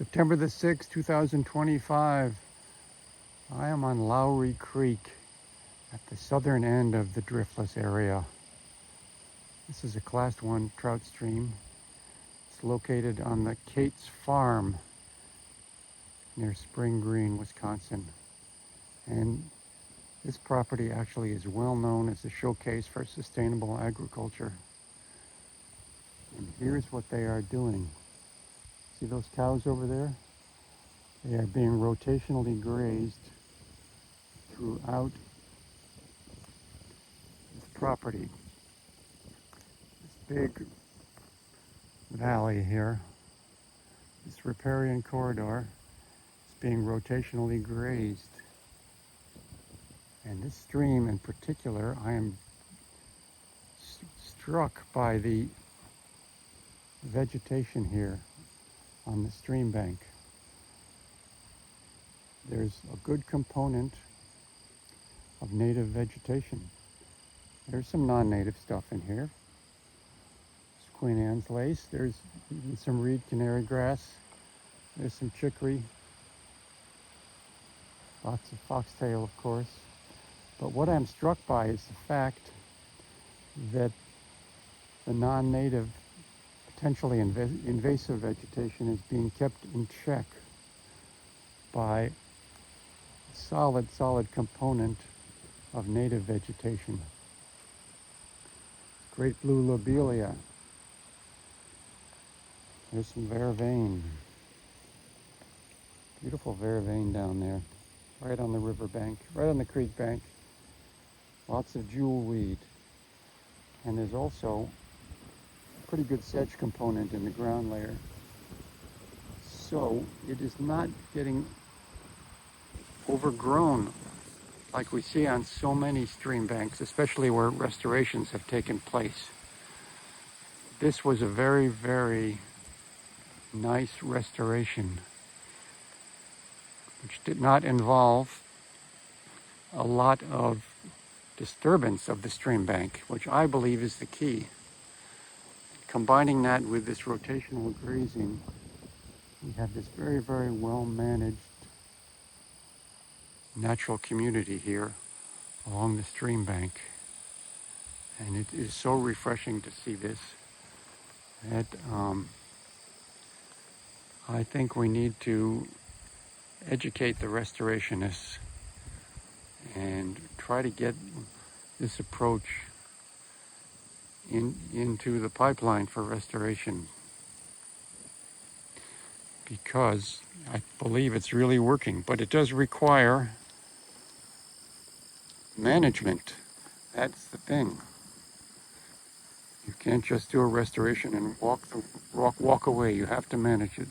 September the 6th, 2025. I am on Lowery Creek at the southern end of the driftless area. This is a Class 1 trout stream. It's located on the Kate's Farm near Spring Green, Wisconsin. And this property actually is well known as a showcase for sustainable agriculture. And here's what they are doing. See those cows over there? They are being rotationally grazed throughout this property. This big valley here, this riparian corridor, is being rotationally grazed. And this stream in particular, I am struck by the vegetation here on the stream bank. There's a good component of native vegetation. There's some non-native stuff in here. There's Queen Anne's lace. There's even some reed canary grass. There's some chicory. Lots of foxtail, of course. But what I'm struck by is the fact that the non-native, potentially invasive vegetation is being kept in check by a solid component of native vegetation. Great blue lobelia. There's some vervain. Beautiful vervain down there, right on the river bank, right on the creek bank. Lots of jewelweed. And there's also a pretty good sedge component in the ground layer. So it is not getting overgrown like we see on so many stream banks, especially where restorations have taken place. This was a very, very nice restoration, which did not involve a lot of disturbance of the stream bank, which I believe is the key. Combining that with this rotational grazing, we have this very, very well managed natural community here along the stream bank. And it is so refreshing to see this that I think we need to educate the restorationists and try to get this approach into the pipeline for restoration, because I believe it's really working. But it does require management. That's the thing. You can't just do a restoration and walk away. You have to manage it.